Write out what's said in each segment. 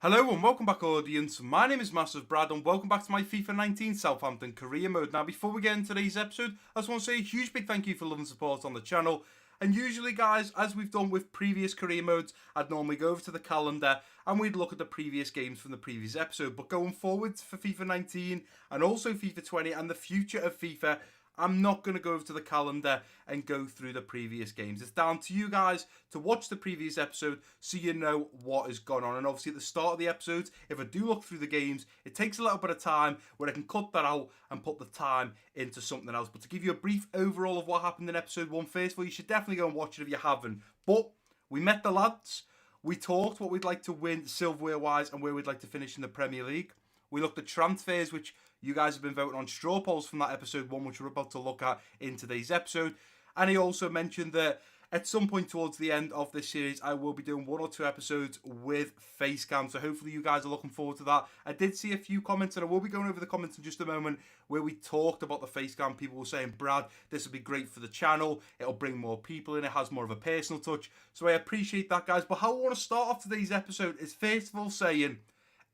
Hello and welcome back, audience. My name is MassiveBrad and welcome back to my FIFA 19 Southampton career mode. Now, before we get into today's episode, I just want to say a huge big thank you for love and support on the channel. And usually, guys, as we've done with previous career modes, I'd normally go over to the calendar and we'd look at the previous games from the previous episode. But going forward for FIFA 19 and also FIFA 20 and the future of FIFA, I'm not going to go over to the calendar and go through the previous games. It's down to you guys to watch the previous episode so you know what has gone on. And obviously at the start of the episodes, if I do look through the games, it takes a little bit of time where I can cut that out and put the time into something else. But to give you a brief overall of what happened in episode 1, first of all, you should definitely go and watch it if you haven't. But we met the lads. We talked what we'd like to win silverware-wise and where we'd like to finish in the Premier League. We looked at transfers, which you guys have been voting on straw polls from that episode 1, which we're about to look at in today's episode. And he also mentioned that at some point towards the end of this series, I will be doing 1 or 2 episodes with face cam. So hopefully you guys are looking forward to that. I did see a few comments, and I will be going over the comments in just a moment, where we talked about the face cam. People were saying, Brad, this will be great for the channel. It'll bring more people in. It has more of a personal touch. So I appreciate that, guys. But how I want to start off today's episode is first of all saying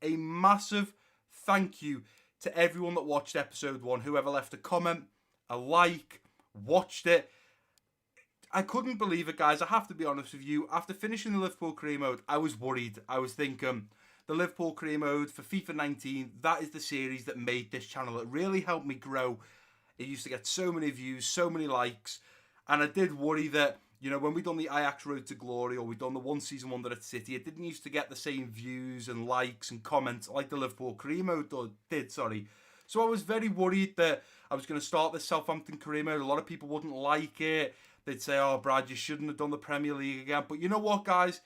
a massive thank you to everyone that watched episode 1, whoever left a comment, a like, watched it. I couldn't believe it, guys. I have to be honest with you. After finishing the Liverpool career mode, I was worried. I was thinking, the Liverpool career mode for FIFA 19, that is the series that made this channel. It really helped me grow. It used to get so many views, so many likes. And I did worry that, you know, when we done the Ajax Road to Glory, or we done the one season wonder at City, it didn't used to get the same views and likes and comments like the Liverpool career mode did. So I was very worried that I was going to start this Southampton career mode. A lot of people wouldn't like it. They'd say, oh, Brad, you shouldn't have done the Premier League again. But you know what, guys?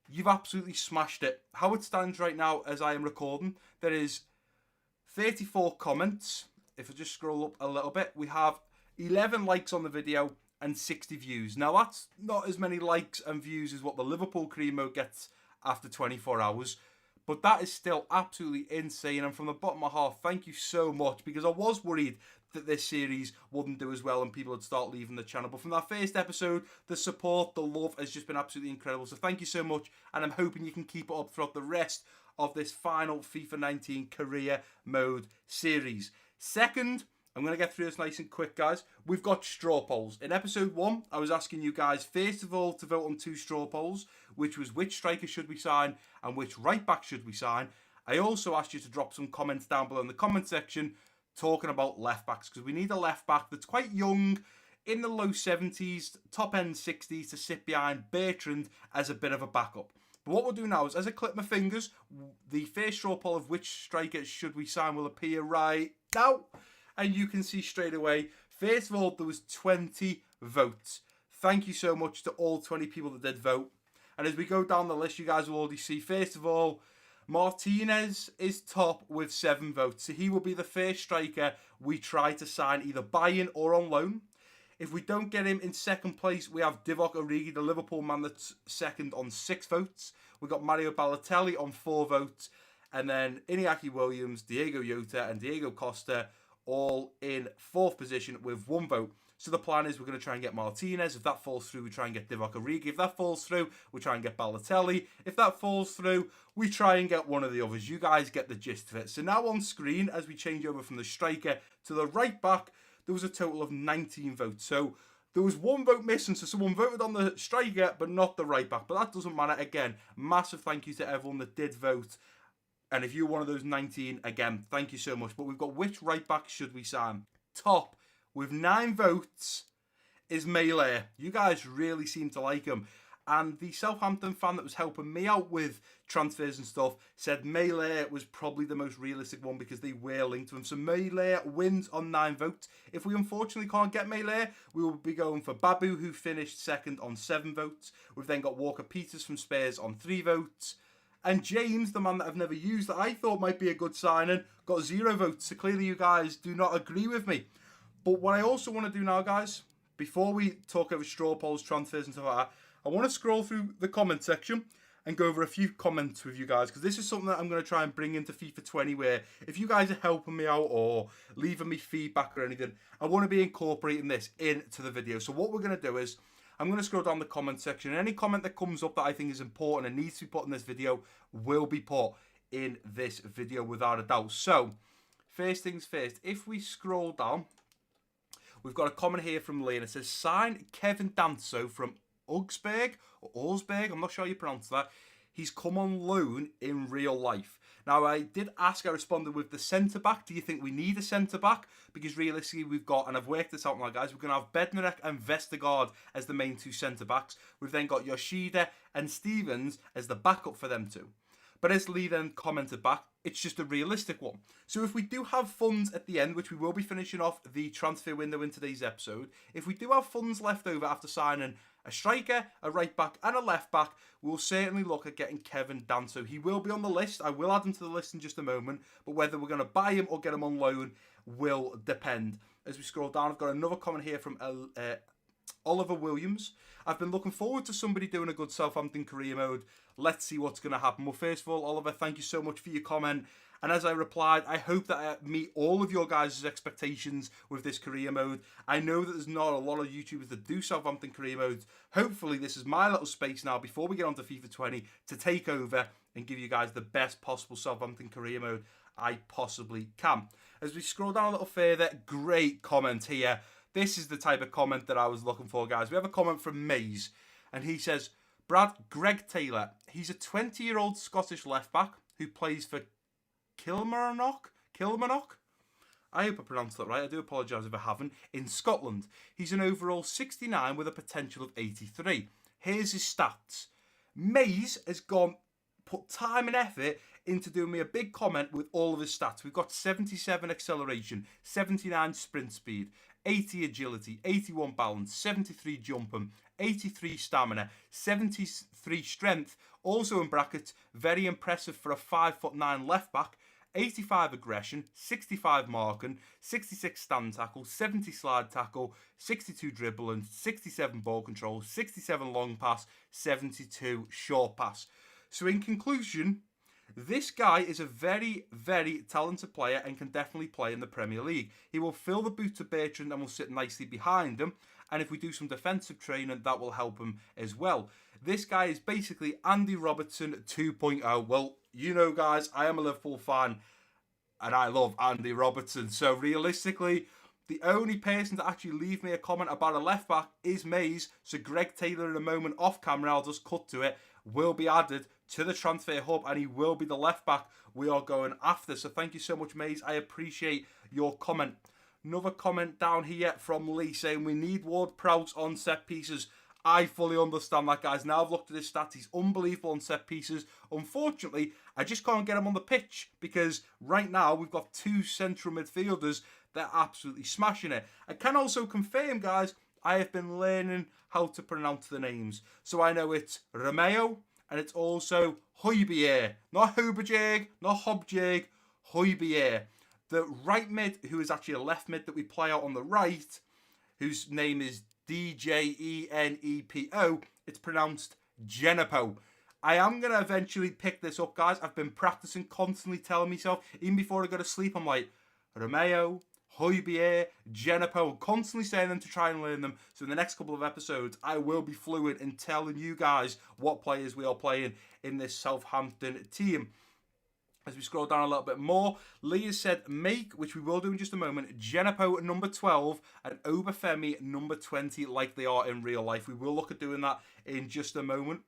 You've absolutely smashed it. How it stands right now as I am recording, there is 34 comments. If I just scroll up a little bit, we have 11 likes on the video and 60 views. Now, that's not as many likes and views as what the Liverpool career mode gets after 24 hours. But that is still absolutely insane. And from the bottom of my heart, thank you so much. Because I was worried that this series wouldn't do as well and people would start leaving the channel. But from that first episode, the support, the love has just been absolutely incredible. So thank you so much. And I'm hoping you can keep it up throughout the rest of this final FIFA 19 career mode series. Second, I'm going to get through this nice and quick, guys. We've got straw polls. In episode 1, I was asking you guys, first of all, to vote on 2 straw polls, which was which striker should we sign and which right back should we sign. I also asked you to drop some comments down below in the comment section talking about left backs, because we need a left back that's quite young, in the low 70s, top end 60s, to sit behind Bertrand as a bit of a backup. But what we'll do now is, as I clip my fingers, the first straw poll of which striker should we sign will appear right now. And you can see straight away, first of all, there was 20 votes. Thank you so much to all 20 people that did vote. And as we go down the list, you guys will already see, first of all, Martinez is top with 7 votes. So he will be the first striker we try to sign, either buy-in or on loan. If we don't get him in second place, we have Divock Origi, the Liverpool man, that's second on 6 votes. We've got Mario Balotelli on 4 votes. And then Iñaki Williams, Diego Jota and Diego Costa all in 4th position with 1 vote. So the plan is we're going to try and get Martinez. If that falls through, we try and get Divock Origi. If that falls through, we try and get Balotelli. If that falls through, we try and get one of the others. You guys get the gist of it. So now on screen, as we change over from the striker to the right back, there was a total of 19 votes. So there was 1 vote missing. So someone voted on the striker, but not the right back. But that doesn't matter. Again, massive thank you to everyone that did vote. And if you're one of those 19, again, thank you so much. But we've got which right back should we sign? Top with 9 votes is Melee. You guys really seem to like him. And the Southampton fan that was helping me out with transfers and stuff said Melee was probably the most realistic one because they were linked to him. So Melee wins on 9 votes. If we unfortunately can't get Melee, we will be going for Babu, who finished second on 7 votes. We've then got Walker Peters from Spurs on 3 votes. And James, the man that I've never used, that I thought might be a good signing, got 0 votes. So clearly you guys do not agree with me. But what I also want to do now, guys, before we talk over straw polls, transfers and stuff like that, I want to scroll through the comment section and go over a few comments with you guys, because this is something that I'm going to try and bring into FIFA 20, where if you guys are helping me out or leaving me feedback or anything, I want to be incorporating this into the video. So what we're going to do is, I'm going to scroll down the comment section, and any comment that comes up that I think is important and needs to be put in this video will be put in this video without a doubt. So, first things first, if we scroll down, we've got a comment here from Lee, and it says, sign Kevin Danso from Augsburg, or Augsburg, I'm not sure how you pronounce that. He's come on loan in real life. Now, I did ask, I responded with the centre-back. Do you think we need a centre-back? Because realistically, we've got, and I've worked this out now, guys, we're going to have Bednarek and Vestergaard as the main two centre-backs. We've then got Yoshida and Stevens as the backup for them two. But as Lee then commented back, it's just a realistic one. So if we do have funds at the end, which we will be finishing off the transfer window in today's episode, if we do have funds left over after signing a striker, a right back and a left back, we'll certainly look at getting Kevin Danso. He will be on the list. I will add him to the list in just a moment, but whether we're going to buy him or get him on loan will depend. As we scroll down, I've got another comment here from Oliver Williams. I've been looking forward to somebody doing a good Southampton career mode. Let's see what's going to happen. Well, first of all, Oliver, thank you so much for your comment. And as I replied, I hope that I meet all of your guys' expectations with this career mode. I know that there's not a lot of YouTubers that do Southampton career modes. Hopefully, this is my little space now before we get on to FIFA 20 to take over and give you guys the best possible Southampton career mode I possibly can. As we scroll down a little further, great comment here. This is the type of comment that I was looking for, guys. We have a comment from Maze, and he says, Brad, Greg Taylor, he's a 20-year-old Scottish left-back who plays for Kilmarnock? I hope I pronounced that right. I do apologise if I haven't. In Scotland. He's an overall 69 with a potential of 83. Here's his stats. Maze has put time and effort into doing me a big comment with all of his stats. We've got 77 acceleration, 79 sprint speed, 80 agility, 81 balance, 73 jumping, 83 stamina, 73 strength, also in brackets, very impressive for a 5'9" left back, 85 aggression, 65 marking, 66 stand tackle, 70 slide tackle, 62 dribbling, 67 ball control, 67 long pass, 72 short pass. So in conclusion, this guy is a very, very talented player and can definitely play in the Premier League. He will fill the boot to Bertrand and will sit nicely behind him. And if we do some defensive training, that will help him as well. This guy is basically Andy Robertson 2.0. Well, you know, guys, I am a Liverpool fan and I love Andy Robertson. So realistically, the only person to actually leave me a comment about a left back is Maze. So Greg Taylor, in a moment off camera, I'll just cut to it, will be added to the transfer hub and he will be the left back we are going after. So thank you so much, Maze. I appreciate your comment. Another comment down here from Lee saying we need Ward-Prowse on set pieces. I fully understand that, guys. Now I've looked at his stats. He's unbelievable on set pieces. Unfortunately, I just can't get him on the pitch because right now we've got two central midfielders that are absolutely smashing it. I can also confirm, guys, I have been learning how to pronounce the names. So I know it's Romeo and it's also Højbjerg. Not Højbjerg, not Hobjerg, Højbjerg. The right mid, who is actually a left mid that we play out on the right, whose name is Djenepo, it's pronounced Genepo. I am going to eventually pick this up, guys. I've been practicing, constantly telling myself, even before I go to sleep, I'm like, Romeo, Højbjerg, Genepo, constantly saying them to try and learn them. So in the next couple of episodes, I will be fluent in telling you guys what players we are playing in this Southampton team. As we scroll down a little bit more, Lee has said make, which we will do in just a moment, Genepo number 12 and Obafemi number 20 like they are in real life. We will look at doing that in just a moment.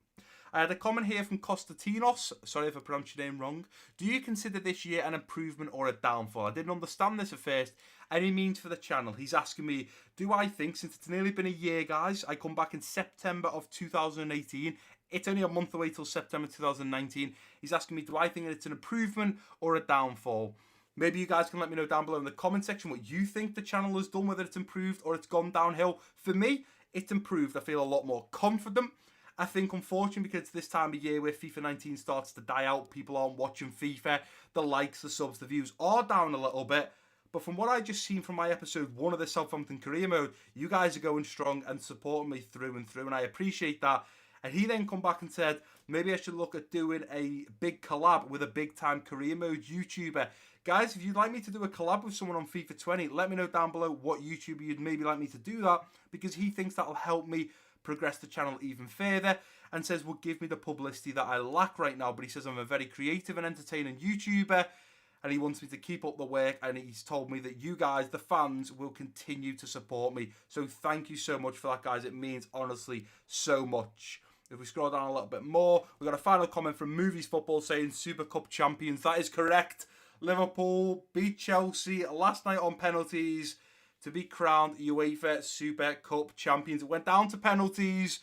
I had a comment here from Constantinos. Sorry if I pronounced your name wrong. Do you consider this year an improvement or a downfall? I didn't understand this at first. And he means for the channel. He's asking me, do I think, since it's nearly been a year, guys, I come back in September of 2018. It's only a month away till September 2019. He's asking me, do I think it's an improvement or a downfall? Maybe you guys can let me know down below in the comment section what you think the channel has done, whether it's improved or it's gone downhill. For me, it's improved. I feel a lot more confident. I think, unfortunately, because it's this time of year where FIFA 19 starts to die out, people aren't watching FIFA, the likes, the subs, the views are down a little bit. But from what I just seen from my episode 1 of the Southampton career mode, you guys are going strong and supporting me through and through, and I appreciate that. And he then come back and said, maybe I should look at doing a big collab with a big-time career mode YouTuber. Guys, if you'd like me to do a collab with someone on FIFA 20, let me know down below what YouTuber you'd maybe like me to do that, because he thinks that'll help me progress the channel even further. and says will give me the publicity that I lack right now. But he says I'm a very creative and entertaining YouTuber, and he wants me to keep up the work, and he's told me that you guys, the fans, will continue to support me. So thank you so much for that, guys. It means, honestly, so much. If we scroll down a little bit more, we've got a final comment from Movies Football saying Super Cup champions. That is correct. Liverpool beat Chelsea last night on penalties to be crowned UEFA Super Cup champions. It went down to penalties.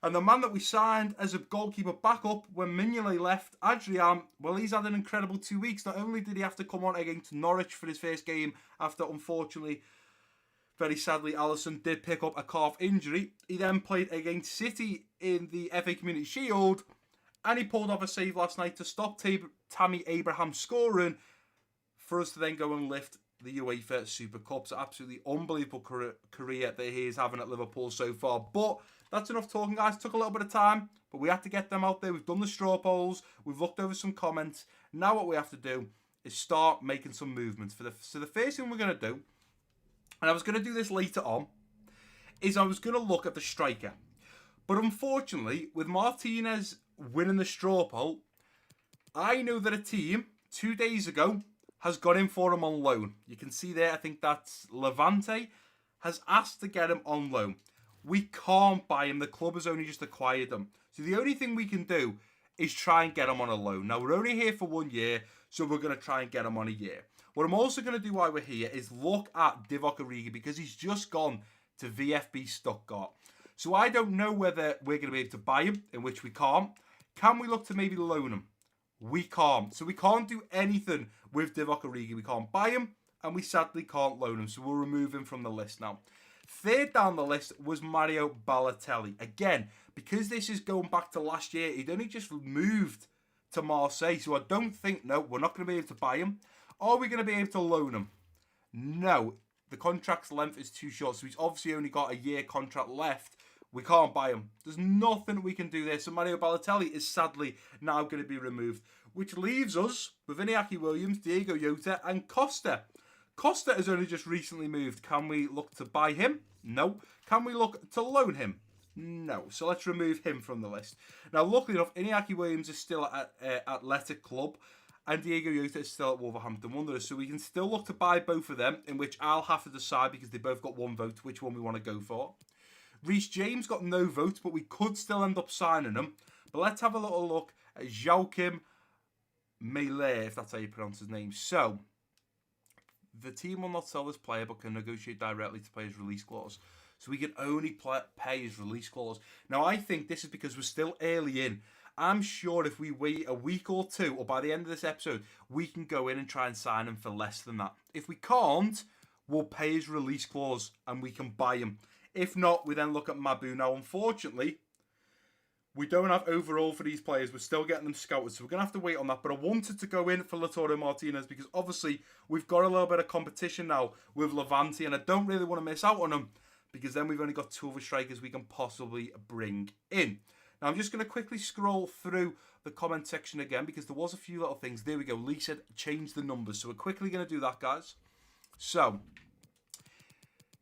And the man that we signed as a goalkeeper backup when Mignolet left, Adrian, well, he's had an incredible 2 weeks. Not only did he have to come on against Norwich for his first game after, unfortunately, very sadly, Alisson did pick up a calf injury. He then played against City in the FA Community Shield, and he pulled off a save last night to stop Tammy Abraham scoring for us to then go and lift the UEFA Super Cup. It's an absolutely unbelievable career that he is having at Liverpool so far. But that's enough talking, guys. It took a little bit of time, but we had to get them out there. We've done the straw polls. We've looked over some comments. Now what we have to do is start making some movements. So the first thing we're going to do, and I was going to do this later on, is I was going to look at the striker. But unfortunately, with Martinez winning the straw poll, I know that a team 2 days ago has got him for him on loan. You can see there, I think that's Levante, has asked to get him on loan. We can't buy him. The club has only just acquired him. So the only thing we can do is try and get him on a loan. Now, we're only here for 1 year, so we're going to try and get him on a year. What I'm also going to do while we're here is look at Divock Origi because he's just gone to VfB Stuttgart. So I don't know whether we're going to be able to buy him, in which we can't. Can we look to maybe loan him? We can't. So we can't do anything with Divock Origi. We can't buy him, and we sadly can't loan him. So we'll remove him from the list now. Third down the list was Mario Balotelli. Again, because this is going back to last year, he'd only just moved to Marseille. So I don't think, no, we're not going to be able to buy him. Are we going to be able to loan him? No. The contract's length is too short. So he's obviously only got a year contract left. We can't buy him. There's nothing we can do there. So Mario Balotelli is sadly now going to be removed. Which leaves us with Iñaki Williams, Diego Jota and Costa. Costa has only just recently moved. Can we look to buy him? No. Can we look to loan him? No. So let's remove him from the list. Now, luckily enough, Iñaki Williams is still at Athletic Club. And Diego Jota is still at Wolverhampton Wanderers. So we can still look to buy both of them, in which I'll have to decide because they both got one vote, which one we want to go for. Reece James got no vote, but we could still end up signing him. But let's have a little look at Joachim Melee, if that's how you pronounce his name. So, the team will not sell this player, but can negotiate directly to pay his release clause. So we can only pay his release clause. Now, I think this is because we're still early in. I'm sure if we wait a week or two, or by the end of this episode, we can go in and try and sign him for less than that. If we can't, we'll pay his release clause and we can buy him. If not, we then look at Mabu. Now, unfortunately, we don't have overall for these players. We're still getting them scouted, so we're going to have to wait on that. But I wanted to go in for Lautaro Martinez because obviously we've got a little bit of competition now with Levante, and I don't really want to miss out on them because then we've only got two other strikers we can possibly bring in. Now, I'm just going to quickly scroll through the comment section again because there was a few little things. There we go. Lee said change the numbers. So we're quickly going to do that, guys. So,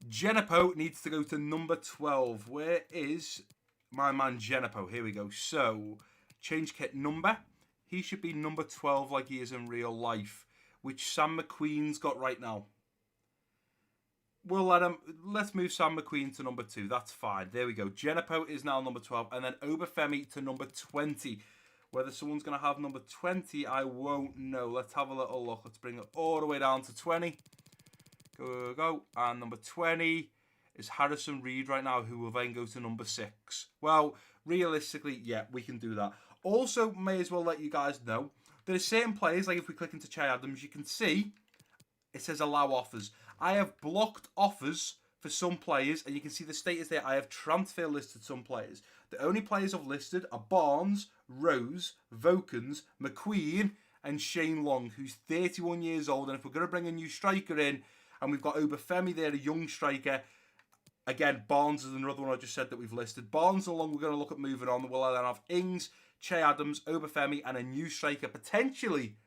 Genepo needs to go to number 12. Where is my man Genepo? Here we go. So, change kit number. He should be number 12 like he is in real life, which Sam McQueen's got right now. We'll let him. Let's move Sam McQueen to number 2. That's fine. There we go. Genepo is now number 12. And then Obafemi to number 20. Whether someone's going to have number 20, I won't know. Let's have a little look. Let's bring it all the way down to 20. Go. And number 20 is Harrison Reed right now, who will then go to number 6. Well, realistically, yeah, we can do that. Also, may as well let you guys know, there are certain players, like if we click into Che Adams, you can see it says allow offers. I have blocked offers for some players, and you can see the status there. I have transfer listed some players. The only players I've listed are Barnes, Rose, Vokens, McQueen, and Shane Long, who's 31 years old. And if we're going to bring a new striker in, and we've got Obafemi there, a young striker, again, Barnes is another one I just said that we've listed. Barnes and Long, we're going to look at moving on. We'll then have Ings, Che Adams, Obafemi, and a new striker, potentially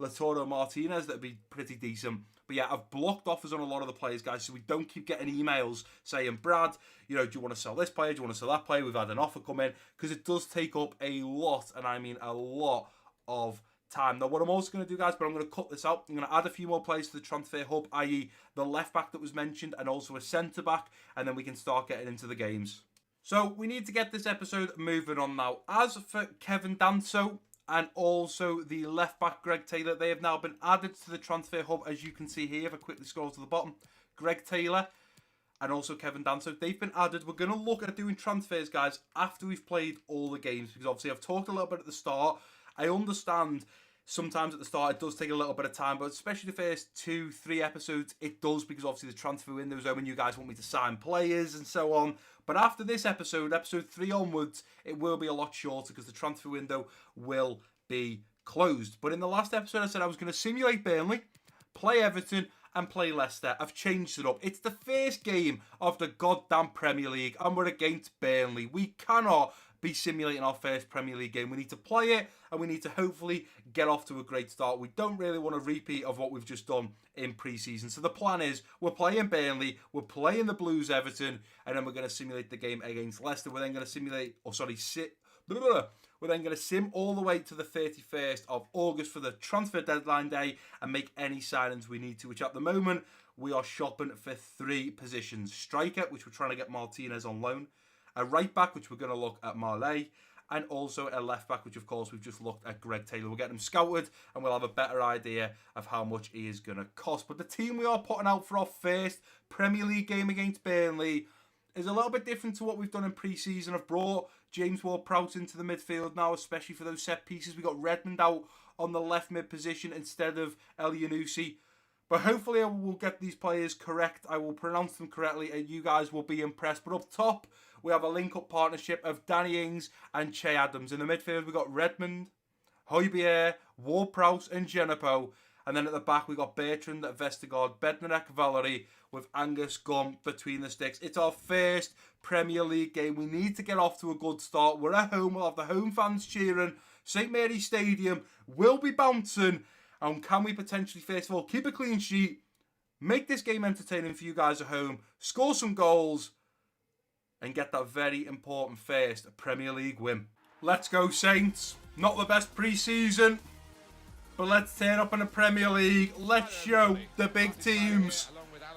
Lautaro Martinez, that'd be pretty decent. But yeah, I've blocked offers on a lot of the players, guys, so we don't keep getting emails saying, Brad, you know, do you want to sell this player? Do you want to sell that player? We've had an offer come in, because it does take up a lot, and I mean a lot of time. Now, what I'm also going to do, guys, but I'm going to cut this out. I'm going to add a few more players to the transfer hub, i.e. the left back that was mentioned, and also a centre back, and then we can start getting into the games. So we need to get this episode moving on now. As for Kevin Danso and also the left back Greg Taylor, they have now been added to the transfer hub, as you can see here. If I quickly scroll to the bottom, Greg Taylor and also Kevin Danso, they've been added. We're going to look at doing transfers, guys, after we've played all the games, because obviously I've talked a little bit at the start. I understand sometimes at the start it does take a little bit of time, but especially the first 2-3 episodes, it does, because obviously the transfer window is open. You guys want me to sign players and so on. But after this episode, episode 3 onwards, it will be a lot shorter, because the transfer window will be closed. But in the last episode, I said I was going to simulate Burnley, play Everton, and play Leicester. I've changed it up. It's the first game of the goddamn Premier League, and we're against Burnley. We cannot be simulating our first Premier League game. We need to play it, and we need to hopefully get off to a great start. We don't really want a repeat of what we've just done in pre-season. So the plan is, we're playing Burnley, we're playing the Blues Everton, and then we're going to simulate the game against Leicester. We're then going to simulate, we're then going to sim all the way to the 31st of August for the transfer deadline day and make any signings we need to, which at the moment, we are shopping for 3 positions. Striker, which we're trying to get Martinez on loan. A right back, which we're going to look at Marley, and also a left back, which of course we've just looked at Greg Taylor. We'll get him scouted, and we'll have a better idea of how much he is going to cost. But the team we are putting out for our first Premier League game against Burnley is a little bit different to what we've done in pre-season. I've brought James Ward-Prowse into the midfield now, especially for those set pieces. We got Redmond out on the left mid position instead of El Yunusi. But hopefully I will get these players correct. I will pronounce them correctly, and you guys will be impressed. But up top, we have a link-up partnership of Danny Ings and Che Adams. In the midfield, we've got Redmond, Højbjerg, Ward-Prowse and Genepo. And then at the back, we've got Bertrand, Vestergaard, Bednarek, Valery, with Angus Gum between the sticks. It's our first Premier League game. We need to get off to a good start. We're at home. We'll have the home fans cheering. St. Mary's Stadium will be bouncing. And can we potentially, first of all, keep a clean sheet, make this game entertaining for you guys at home, score some goals, and get that very important first Premier League win. Let's go, Saints. Not the best pre-season, but let's turn up in the Premier League. Let's show the big teams.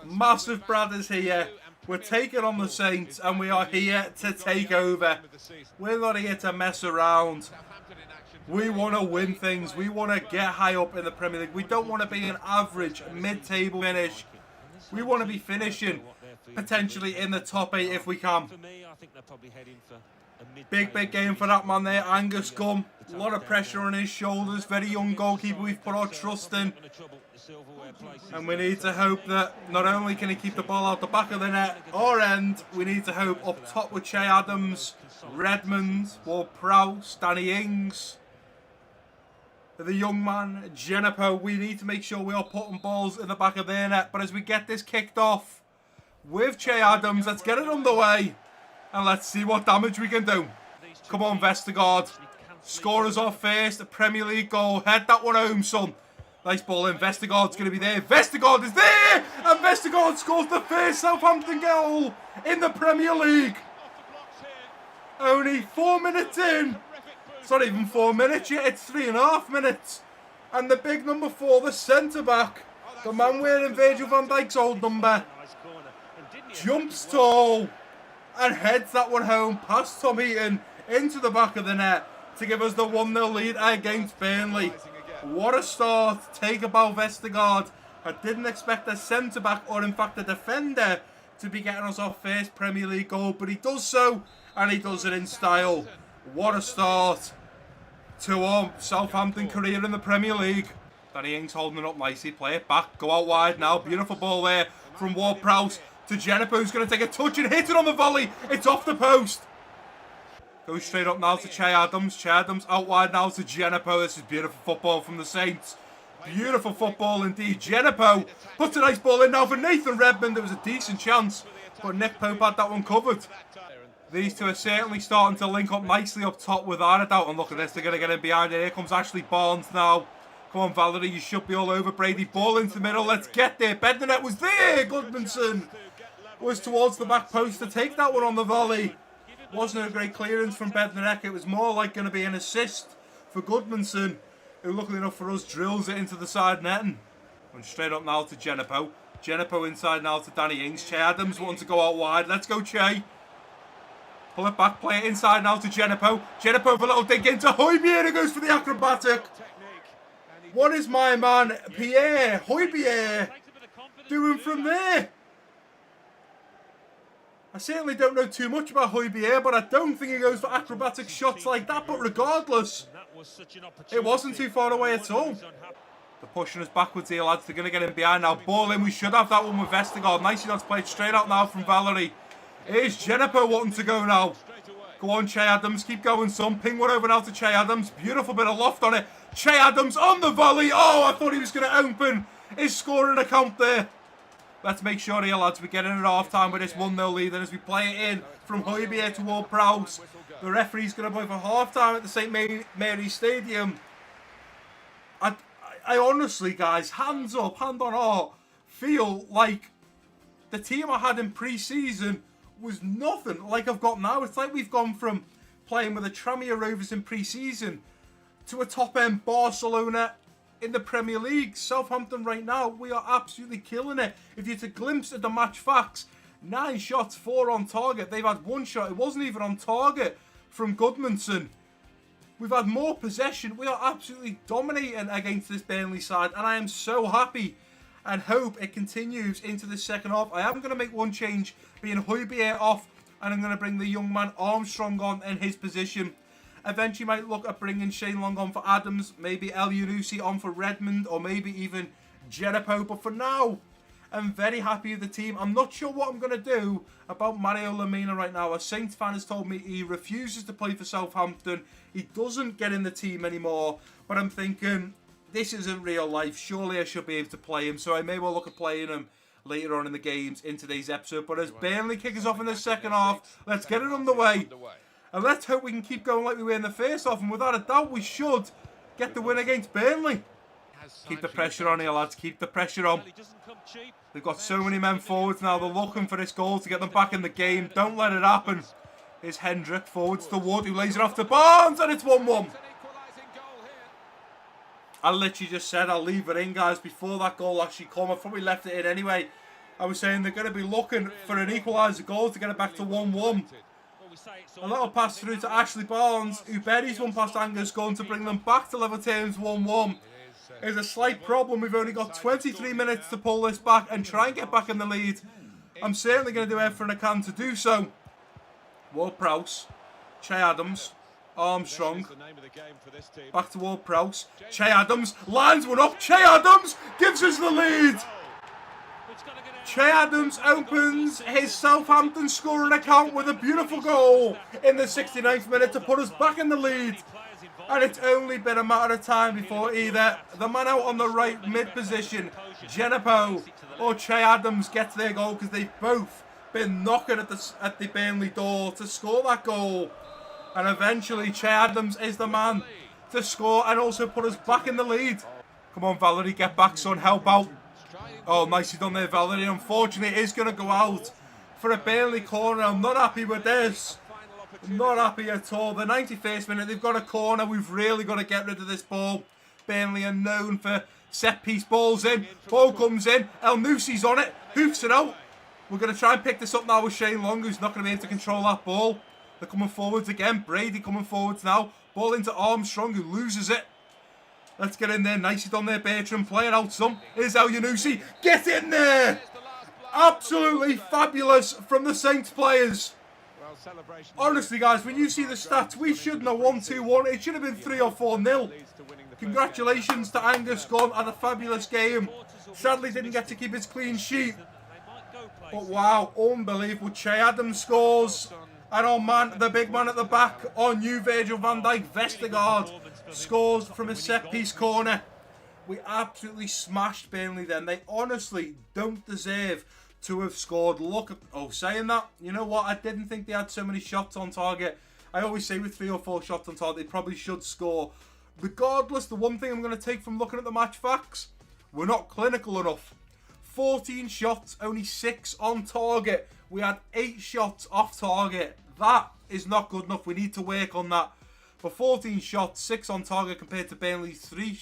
MassiveBrad is here. We're taking on the Saints, and we are here to take over. We're not here to mess around. We want to win things. We want to get high up in the Premier League. We don't want to be an average mid-table finish. We want to be finishing potentially in the top 8 if we can. Big game for that man there, Angus Gum. A lot of pressure on his shoulders. Very young goalkeeper we've put our trust in. And we need to hope that not only can he keep the ball out the back of the net or end, we need to hope up top with Che Adams, Redmond, Ward-Prowse, Danny Ings, the young man, Genepo. We need to make sure we are putting balls in the back of their net. But as we get this kicked off with Che Adams, let's get it underway. And let's see what damage we can do. Come on, Vestergaard. Score us our first Premier League goal. Head that one home, son. Nice ball in. Vestergaard's going to be there. Vestergaard is there! And Vestergaard scores the first Southampton goal in the Premier League. Only 4 minutes in. It's not even 4 minutes yet. It's 3.5 minutes. And the big number 4, the centre-back, the man wearing Virgil van Dijk's old number, jumps tall and heads that one home past Tom Heaton into the back of the net to give us the 1-0 lead against Burnley. What a start. Take a bow, Vestergaard. I didn't expect a centre-back or in fact a defender to be getting us our first Premier League goal, but he does so, and he does it in style. What a start to our Southampton career in the Premier League. Danny Ings holding it up nicely. Play it back. Go out wide now. Beautiful ball there from Ward-Prowse to Genepo, who's going to take a touch and hit it on the volley. It's off the post. Goes straight up now to Che Adams. Che Adams out wide now to Genepo. This is beautiful football from the Saints. Beautiful football indeed. Genepo puts a nice ball in now for Nathan Redmond. There was a decent chance, but Nick Pope had that one covered. These two are certainly starting to link up nicely up top without a doubt. And look at this, they're going to get in behind it. Here comes Ashley Barnes now. Come on, Valerie, you should be all over Brady. Ball into the middle. Let's get there. Bednaret was there. Goodmanson was towards the back post to take that one on the volley. Wasn't a great clearance from Bednaret. It was more like going to be an assist for Goodmanson, who, luckily enough for us, drills it into the side netting. And straight up now to Genepo. Genepo inside now to Danny Ings. Che Adams wanting to go out wide. Let's go, Che. Pull it back, play it inside now to Genepo. Genepo with a little dig into Højbjerg, who goes for the acrobatic. What is my man, Pierre Højbjerg, doing from there? I certainly don't know too much about Højbjerg, but I don't think he goes for acrobatic shots like that. But regardless, it wasn't too far away at all. They're pushing us backwards here, lads. They're going to get in behind now. Ball in. We should have that one with Vestergaard. Nicely done, played straight out now from Valerie. Here's Genepo wanting to go now. Go on, Che Adams. Keep going, son. Ping one over now to Che Adams. Beautiful bit of loft on it. Che Adams on the volley. Oh, I thought he was going to open his scoring account there. Let's make sure here, lads, we get in at half-time with this 1-0 lead. And as we play it in from Højbjerg toward Prowse, the referee's going to play for half-time at the St. Mary's Stadium. I honestly, guys, hands up, hand on heart, feel like the team I had in pre-season was nothing like I've got now. It's like we've gone from playing with the Tranmere Rovers in pre-season to a top-end Barcelona in the Premier League. Southampton right now, we are absolutely killing it. If you take a glimpse at the match facts, 9 shots, 4 on target. They've had 1 shot. It wasn't even on target from Goodmanson. We've had more possession. We are absolutely dominating against this Burnley side, and I am so happy and hope it continues into the second half. I am going to make one change, being Højbjerg off, and I'm going to bring the young man Armstrong on in his position. Eventually might look at bringing Shane Long on for Adams, maybe El Yunusi on for Redmond, or maybe even Genepo. But for now, I'm very happy with the team. I'm not sure what I'm going to do about Mario Lemina right now. A Saints fan has told me he refuses to play for Southampton. He doesn't get in the team anymore. But I'm thinking, this isn't real life. Surely I should be able to play him. So I may well look at playing him later on in the games in today's episode. But as Burnley kick us off in the second half, let's get it underway. And let's hope we can keep going like we were in the first half. And without a doubt, we should get the win against Burnley. Keep the pressure on here, lads. Keep the pressure on. They've got so many men forwards now. They're looking for this goal to get them back in the game. Don't let it happen. Here's Hendrick forwards to Wood, who lays it off to Barnes, and it's 1-1. I literally just said I'll leave it in, guys, before that goal actually come. I probably left it in anyway. I was saying they're going to be looking for an equaliser goal to get it back to 1-1. A little pass through to Ashley Barnes, who buries one past Angus Gunn to bring them back to level terms 1-1. There's a slight problem. We've only got 23 minutes to pull this back and try and get back in the lead. I'm certainly going to do everything I can to do so. Ward-Prowse, Che Adams, Armstrong, back to Ward-Prowse, Che Adams, lines one up, Che Adams gives us the lead. Che Adams opens his Southampton scoring account with a beautiful goal in the 69th minute to put us back in the lead. And it's only been a matter of time before either the man out on the right mid-position, Genepo, or Che Adams gets their goal, because they've both been knocking at the Burnley door to score that goal. And eventually Che Adams is the man to score and also put us back in the lead. Come on, Valerie, get back, son, help out. Oh, nicely done there, Valerie. Unfortunately, it is going to go out for a Burnley corner. I'm not happy with this. Not happy at all. The 91st minute, they've got a corner. We've really got to get rid of this ball. Burnley are known for set-piece balls in. Ball comes in. El Nusi's on it. Hoofs it out. We're going to try and pick this up now with Shane Long, who's not going to be able to control that ball. They're coming forwards again. Brady coming forwards now. Ball into Armstrong, who loses it. Let's get in there. Nicely done there, Bertrand. Play it out some. Here's El Yunusi. Get in there! Absolutely fabulous from the Saints players. Honestly, guys, when you see the stats, we should know 1-2-1. It should have been 3 or 4-0. Congratulations to Angus Gunn on a fabulous game. Sadly, didn't get to keep his clean sheet. But wow, unbelievable. Che Adams scores. And our man, the big man at the back, our new Virgil van Dijk, Vestergaard, scores from a set-piece corner. We absolutely smashed Burnley then. They honestly don't deserve to have scored. Look at, saying that, you know what, I didn't think they had so many shots on target. I always say with 3 or 4 shots on target, they probably should score. Regardless, the one thing I'm going to take from looking at the match facts, we're not clinical enough. 14 shots, only 6 on target. We had 8 shots off target. That is not good enough. We need to work on that. For 14 shots, 6 on target compared to Burnley's 3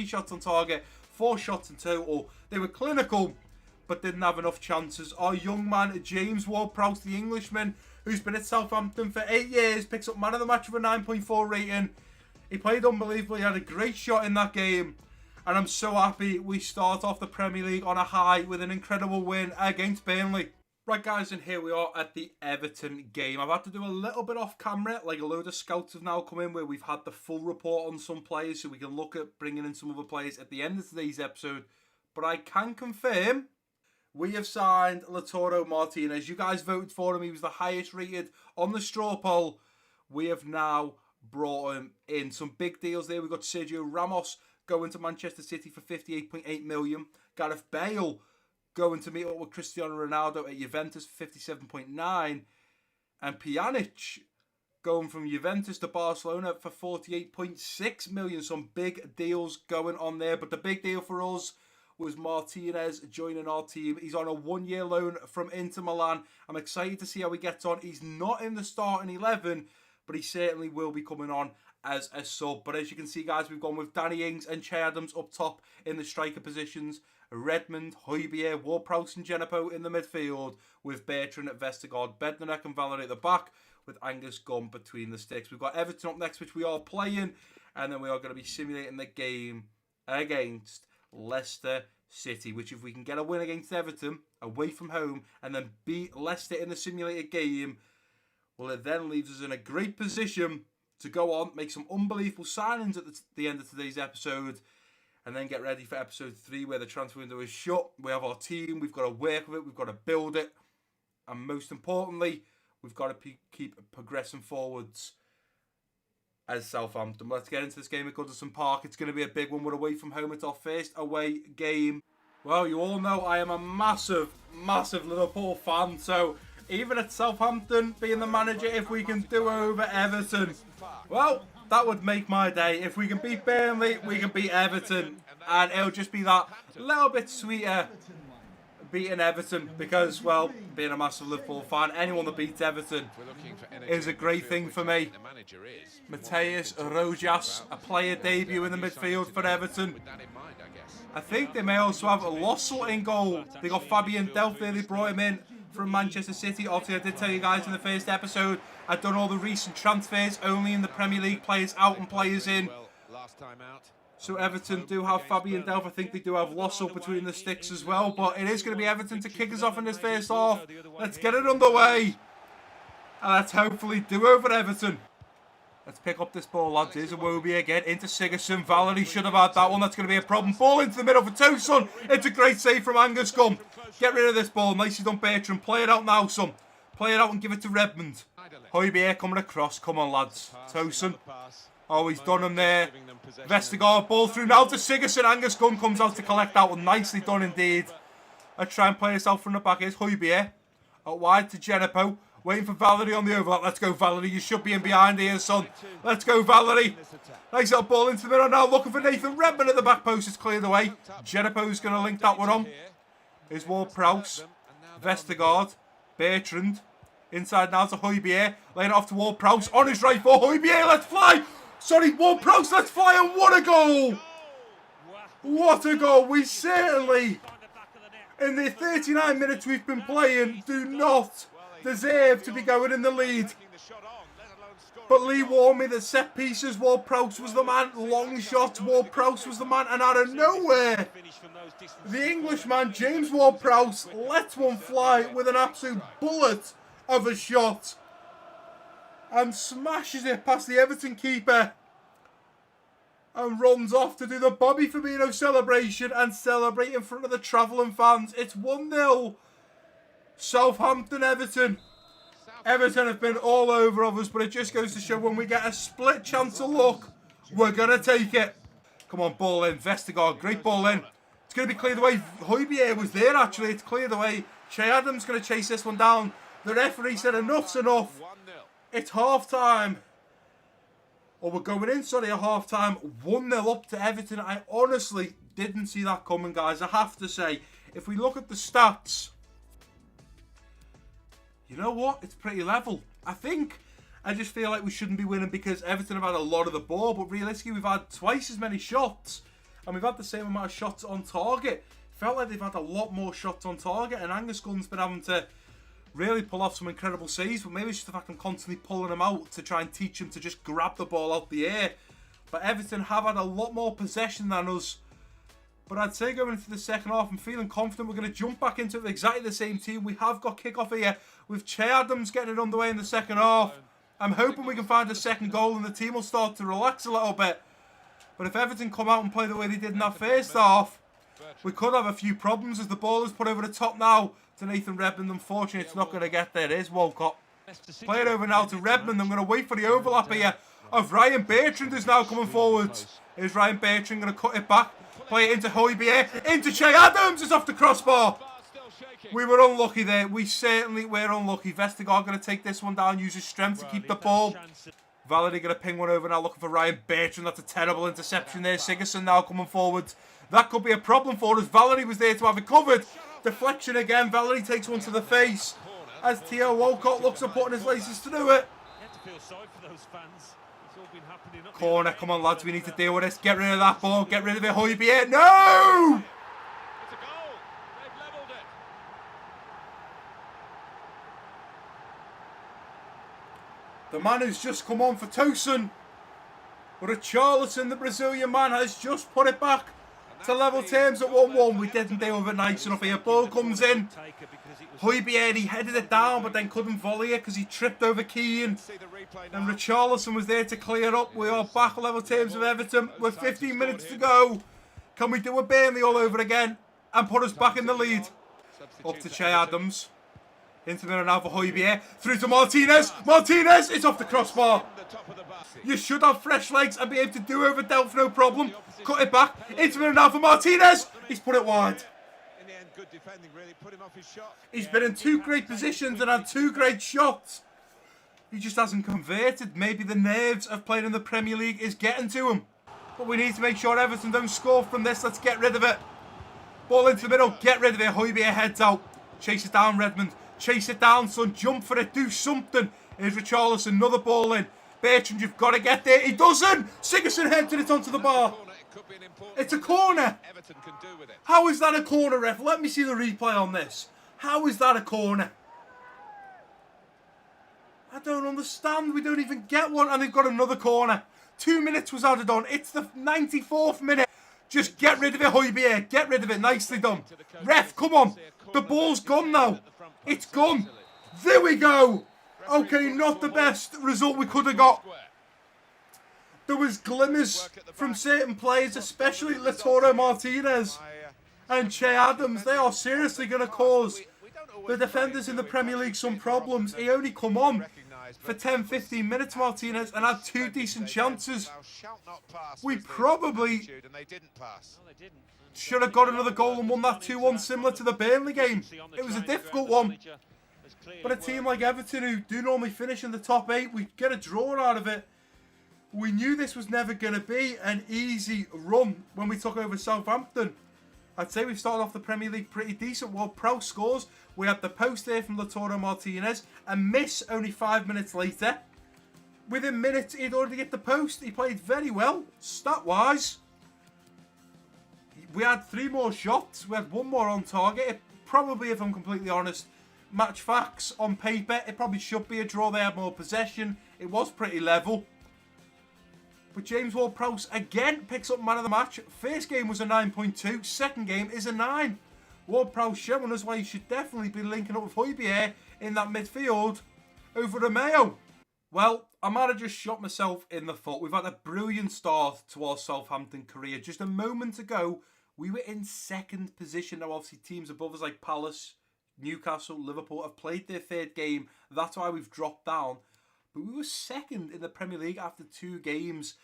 shots on target, 4 shots in total. They were clinical, but didn't have enough chances. Our young man, James Ward-Prowse, the Englishman, who's been at Southampton for 8 years, picks up man of the match with a 9.4 rating. He played unbelievably, he had a great shot in that game. And I'm so happy we start off the Premier League on a high with an incredible win against Burnley. Right guys, and here we are at the Everton game. I've had to do a little bit off camera, like a load of scouts have now come in where we've had the full report on some players so we can look at bringing in some other players at the end of today's episode. But I can confirm we have signed Lautaro Martinez. You guys voted for him, he was the highest rated on the straw poll. We have now brought him in. Some big deals there. We've got Sergio Ramos going to Manchester City for 58.8 million. Gareth Bale going to meet up with Cristiano Ronaldo at Juventus for 57.9. And Pjanic going from Juventus to Barcelona for 48.6 million. Some big deals going on there. But the big deal for us was Martinez joining our team. He's on a 1-year loan from Inter Milan. I'm excited to see how he gets on. He's not in the starting 11, but he certainly will be coming on as a sub. But as you can see, guys, we've gone with Danny Ings and Che Adams up top in the striker positions. Redmond, Højbjerg, Ward-Prowse and Genepo in the midfield, with Bertrand at Vestergaard, Bednarek and Valery at the back, with Angus Gunn between the sticks. We've got Everton up next, which we are playing, and then we are going to be simulating the game against Leicester City, which if we can get a win against Everton away from home and then beat Leicester in the simulated game, well, it then leaves us in a great position to go on, make some unbelievable signings at the end of today's episode, and then get ready for episode 3 where the transfer window is shut. We have our team, we've got to work with it, we've got to build it, and most importantly, we've got to keep progressing forwards as Southampton. Let's get into this game at Goodison Park. It's going to be a big one. We're away from home. It's our first away game. Well, you all know I am a massive, massive Liverpool fan, so even at Southampton, being the manager, if we can do over Everton, well, that would make my day. If we can beat Burnley, we can beat Everton. And it'll just be that little bit sweeter beating Everton because, well, being a massive Liverpool fan, anyone that beats Everton is a great thing for me. Mateus Rojas, a player debut in the midfield for Everton. I think they may also have a Lossell in goal. They got Fabian Delph there, they brought him in from Manchester City. Obviously, I did tell you guys in the first episode, I've done all the recent transfers, only in the Premier League, players out and players in. So Everton do have Fabian Delph. I think they do have Lossell between the sticks as well. But it is going to be Everton to kick us off in this first half. Let's get it underway. And let's hopefully do over Everton. Let's pick up this ball, lads. Here's Iwobi again into Sigurdsson. Valery should have had that one. That's going to be a problem. Ball into the middle for Tosun. It's a great save from Angus Gunn. Get rid of this ball. Nicely done, Bertrand. Play it out now, son. Play it out and give it to Redmond. Højbjerg coming across. Come on, lads. Tosun. Oh, he's done him there. Vestergaard, ball through now to Sigurdsson. Angus Gunn comes out to collect that one. Nicely done indeed. Let's try and play this out from the back. Here's Højbjerg. Out wide to Genepo. Waiting for Valery on the overlap. Let's go, Valery. You should be in behind here, son. Let's go, Valery. Nice little ball into the middle now. Looking for Nathan Redmond at the back post. It's cleared away. Genepo's going to link that one on. Here's Ward-Prowse. Vestergaard. Bertrand. Inside now to Højbjerg. Laying it off to Ward-Prowse. On his right for Højbjerg. Let's fly. Sorry, Ward-Prowse. Let's fly. And what a goal. What a goal. We certainly, in the 39 minutes we've been playing, do not deserve to be going in the lead. But Lee warned me that set pieces, Ward-Prowse was the man. Long shots, Ward-Prowse was the man. And out of nowhere, the Englishman, James Ward-Prowse, lets one fly with an absolute bullet of a shot. And smashes it past the Everton keeper. And runs off to do the Bobby Firmino celebration and celebrate in front of the travelling fans. It's 1-0. Southampton, Everton. Everton have been all over of us, but it just goes to show when we get a split chance of luck, we're going to take it. Come on, ball in. Vestergaard, great ball in. It's going to be cleared away. Højbjerg was there, actually. It's cleared away. Che Adams going to chase this one down. The referee said enough's enough. It's half-time. Or we're going in, sorry, at half-time, 1-0 up to Everton. I honestly didn't see that coming, guys. I have to say, if we look at the stats, you know what? It's pretty level. I just feel like we shouldn't be winning because Everton have had a lot of the ball, but realistically, we've had twice as many shots, and we've had the same amount of shots on target. Felt like they've had a lot more shots on target, and Angus Gunn's been having to really pull off some incredible saves, but maybe it's just the fact I'm constantly pulling him out to try and teach him to just grab the ball out the air. But Everton have had a lot more possession than us. But I'd say going into the second half, I'm feeling confident we're going to jump back into exactly the same team. We have got kick-off here with Che Adams getting it underway in the second half. I'm hoping we can find a second goal and the team will start to relax a little bit. But if Everton come out and play the way they did in that first half, we could have a few problems as the ball is put over the top now to Nathan Redmond. Unfortunately, it's not going to get there. It is Walcott. Play it over now to Redmond. I'm going to wait for the overlap here of Ryan Bertrand is now coming forwards. Here's Ryan Bertrand going to cut it back. Play it into Højbjerg. Into Che Adams. It's off the crossbar. We were unlucky there. We certainly were unlucky. Vestergaard going to take this one down. Use his strength to keep the ball. Valerie going to ping one over now looking for Ryan Bertrand. That's a terrible interception there. Sigurdsson now coming forwards. That could be a problem for us. Valerie was there to have it covered. Deflection again. Valerie takes one to the face as Theo Walcott looks at putting his laces to do it. Corner. Come on, lads. We need to deal with this. Get rid of that ball. Get rid of it. Højbjerg. No! The man who's just come on for Tosun. But Richarlison, the Brazilian man, has just put it back to level terms at 1-1. We didn't deal with it nice enough here. Ball comes in. Højbjerg, he headed it down, but then couldn't volley it because he tripped over Keane. And Richarlison was there to clear up. We are back level terms with Everton with 15 minutes to go. Can we do a Burnley all over again and put us back in the lead? Up to Che Adams. Into the middle now for Højbjerg. Through to Martinez. Martinez! It's off the crossbar. You should have fresh legs and be able to do over Delph, no problem. Cut it back. Into the middle now for Martinez. He's put it wide. He's been in two great positions and had two great shots. He just hasn't converted. Maybe the nerves of playing in the Premier League is getting to him. But we need to make sure Everton don't score from this. Let's get rid of it. Ball into the middle. Get rid of it. Højbjerg heads out. Chase it down, Redmond. Chase it down, son. Jump for it. Do something. Here's Richarlison. Another ball in. Bertrand, you've got to get there. He doesn't. Sigurdsson headed it onto the bar. It's a corner. How is that a corner, ref? Let me see the replay on this. How is that a corner? I don't understand. We don't even get one. And they've got another corner. 2 minutes was added on. It's the 94th minute. Just get rid of it, Højbjerg. Get rid of it. Nicely done. Ref, come on. The ball's gone now. It's gone. There we go. Okay, not the best result we could have got. There was glimmers from certain players, especially Lautaro Martinez and Che Adams. They are seriously going to cause the defenders in the Premier League some problems. He only come on for 10-15 minutes, Martinez, and had two decent chances. We probably should have got another goal and won that 2-1, similar to the Burnley game. It was a difficult one. But a team like Everton, who do normally finish in the top 8, we get a draw out of it. We knew this was never going to be an easy run when we took over Southampton. I'd say we've started off the Premier League pretty decent. Well, Prowse scores. We had the post there from Lautaro Martinez. A miss only 5 minutes later. Within minutes, he'd already hit the post. He played very well, stat-wise. We had 3 more shots. We had 1 more on target. It probably, if I'm completely honest, match facts on paper, it probably should be a draw. They had more possession. It was pretty level. But James Ward-Prowse again picks up man of the match. First game was a 9.2. Second game is a 9. Ward-Prowse showing us why he should definitely be linking up with Højbjerg in that midfield over Romeo. Well, I might have just shot myself in the foot. We've had a brilliant start to our Southampton career. Just a moment ago, we were in second position. Now, obviously, teams above us like Palace, Newcastle, Liverpool have played their third game. That's why we've dropped down. But we were second in the Premier League after 2 games.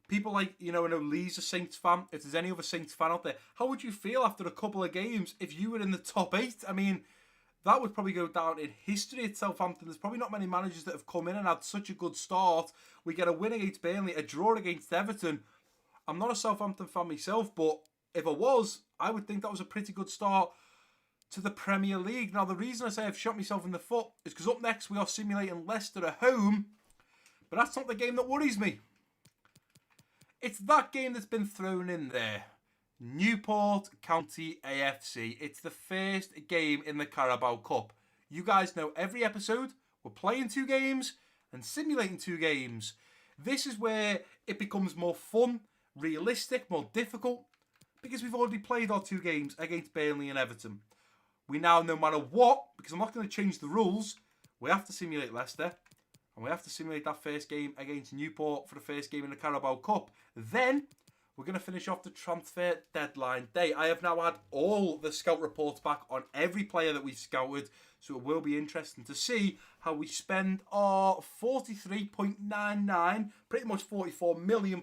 People like, I know Lee's a Saints fan. If there's any other Saints fan out there, how would you feel after a couple of games if you were in the top 8? I mean, that would probably go down in history at Southampton. There's probably not many managers that have come in and had such a good start. We get a win against Burnley, a draw against Everton. I'm not a Southampton fan myself, but if I was, I would think that was a pretty good start to the Premier League. Now, the reason I say I've shot myself in the foot is because up next we are simulating Leicester at home, but that's not the game that worries me. It's that game that's been thrown in there. Newport County AFC. It's the first game in the Carabao Cup. You guys know every episode we're playing 2 games and simulating 2 games. This is where it becomes more fun, realistic, more difficult, because we've already played our 2 games against Burnley and Everton. We now, no matter what, because I'm not going to change the rules, we have to simulate Leicester, and we have to simulate that first game against Newport for the first game in the Carabao Cup. Then we're going to finish off the transfer deadline day. I have now had all the scout reports back on every player that we've scouted, so it will be interesting to see how we spend our 43.99, pretty much £44 million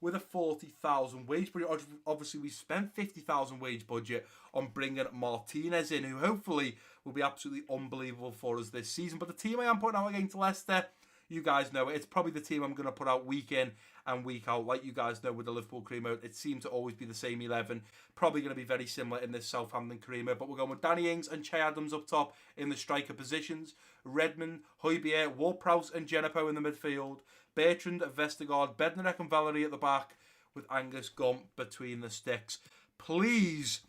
with a 40,000 wage budget. Obviously, we spent 50,000 wage budget on bringing Martinez in, who hopefully will be absolutely unbelievable for us this season. But the team I am putting out against Leicester, you guys know it. It's probably the team I'm going to put out week in and week out. Like you guys know with the Liverpool career mode, it seems to always be the same 11. Probably going to be very similar in this Southampton career mode. But we're going with Danny Ings and Che Adams up top in the striker positions. Redmond, Højbjerg, Ward-Prowse and Genepo in the midfield. Bertrand, Vestergaard, Bednarek and Valerie at the back, with Angus Gump between the sticks. Please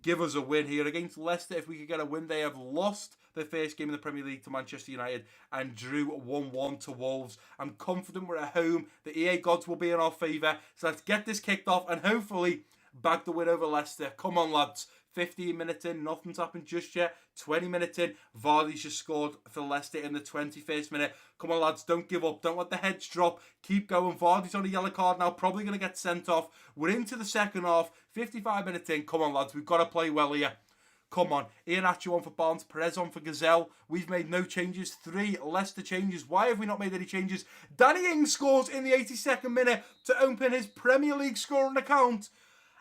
give us a win here against Leicester. If we could get a win, they have lost their first game in the Premier League to Manchester United and drew 1-1 to Wolves. I'm confident we're at home. The EA gods will be in our favour. So let's get this kicked off and hopefully bag the win over Leicester. Come on, lads. 15 minutes in, nothing's happened just yet. 20 minutes in, Vardy's just scored for Leicester in the 21st minute. Come on, lads, don't give up. Don't let the heads drop. Keep going. Vardy's on a yellow card now, probably going to get sent off. We're into the second half, 55 minutes in. Come on, lads, we've got to play well here. Come on. Iheanacho on for Barnes, Perez on for Gazelle. We've made no changes. 3 Leicester changes. Why have we not made any changes? Danny Ings scores in the 82nd minute to open his Premier League scoring account.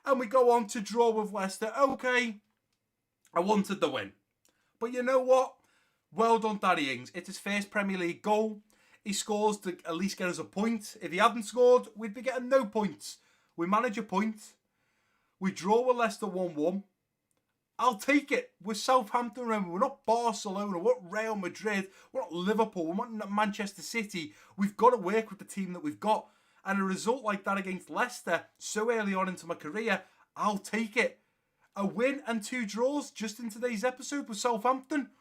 And we go on to draw with Leicester. Okay, I wanted the win. But you know what? Well done, Danny Ings. It's his first Premier League goal. He scores to at least get us a point. If he hadn't scored, we'd be getting no points. We manage a point. We draw with Leicester 1-1. I'll take it. We're Southampton, remember. We're not Barcelona. We're not Real Madrid. We're not Liverpool. We're not Manchester City. We've got to work with the team that we've got. And a result like that against Leicester so early on into my career, I'll take it. A win and 2 draws just in today's episode with Southampton.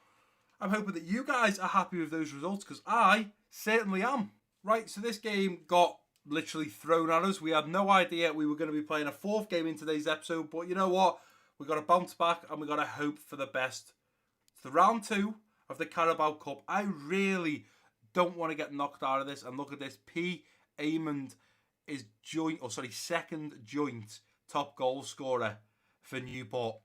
I'm hoping that you guys are happy with those results because I certainly am. Right, so this game got literally thrown at us. We had no idea we were going to be playing a 4th game in today's episode. But you know what? We've got to bounce back and we've got to hope for the best. It's the round 2 of the Carabao Cup. I really don't want to get knocked out of this. And look at this. Amond is second joint top goal scorer for Newport.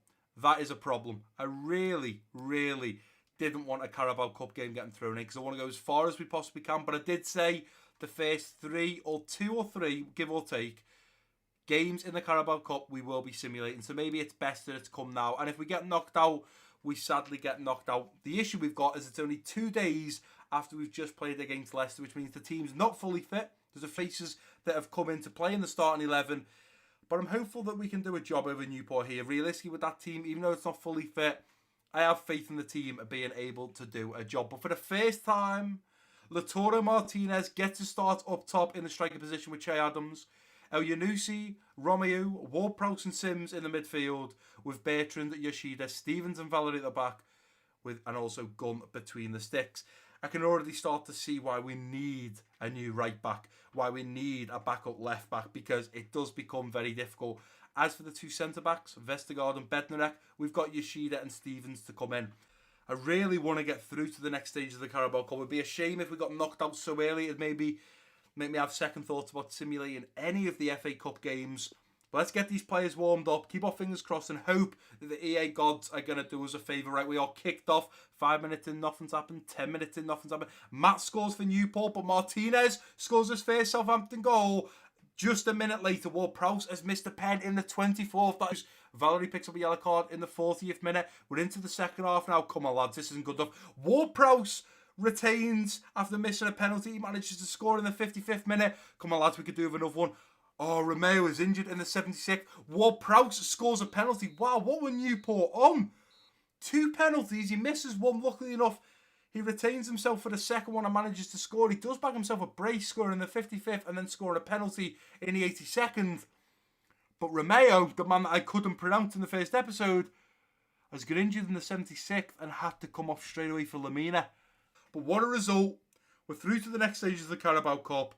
That is a problem. I really, really didn't want a Carabao Cup game getting thrown in because I want to go as far as we possibly can. But I did say the first 2 or 3, give or take, games in the Carabao Cup we will be simulating. So maybe it's best that it's come now. And if we get knocked out, we sadly get knocked out. The issue we've got is it's only 2 days after we've just played against Leicester, which means the team's not fully fit. There's faces that have come in to play in the starting 11. But I'm hopeful that we can do a job over Newport here. Realistically, with that team, even though it's not fully fit, I have faith in the team being able to do a job. But for the first time, Lautaro Martinez gets a start up top in the striker position with Che Adams. El Yunusi, Romeo, Ward-Prowse and Sims in the midfield with Bertrand, Yoshida, Stevens and Valerie at the back and also Gunn between the sticks. I can already start to see why we need a new right back, why we need a backup left back, because it does become very difficult. As for the 2 centre-backs, Vestergaard and Bednarek, we've got Yoshida and Stevens to come in. I really want to get through to the next stage of the Carabao Cup. It would be a shame if we got knocked out so early. It'd maybe make me have second thoughts about simulating any of the FA Cup games. But let's get these players warmed up, keep our fingers crossed and hope that the EA gods are going to do us a favour. Right, we are kicked off. 5 minutes in, nothing's happened. 10 minutes in, nothing's happened. Matt scores for Newport, but Martinez scores his first Southampton goal. Just a minute later, Ward-Prowse has missed a pen in the 24th. Valerie picks up a yellow card in the 40th minute. We're into the second half now. Come on, lads, this isn't good enough. Ward-Prowse retains after missing a penalty. He manages to score in the 55th minute. Come on, lads, we could do with another one. Oh, Romeo is injured in the 76th. Ward-Prowse scores a penalty. Wow, what were Newport on? 2 penalties. He misses one, luckily enough. He retains himself for the second one and manages to score. He does bag himself a brace, scoring in the 55th and then scoring a penalty in the 82nd. But Romeo, the man that I couldn't pronounce in the first episode, has got injured in the 76th and had to come off straight away for Lamina. But what a result. We're through to the next stages of the Carabao Cup.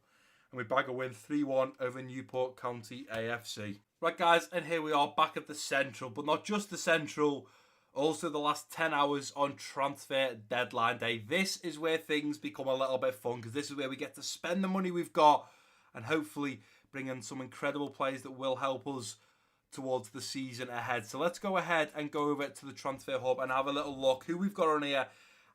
And we bag a win 3-1 over Newport County AFC. Right, guys, and here we are back at the Central. But not just the Central, also the last 10 hours on transfer deadline day. This is where things become a little bit fun, because this is where we get to spend the money we've got and hopefully bring in some incredible players that will help us towards the season ahead. So let's go ahead and go over to the transfer hub and have a little look who we've got on here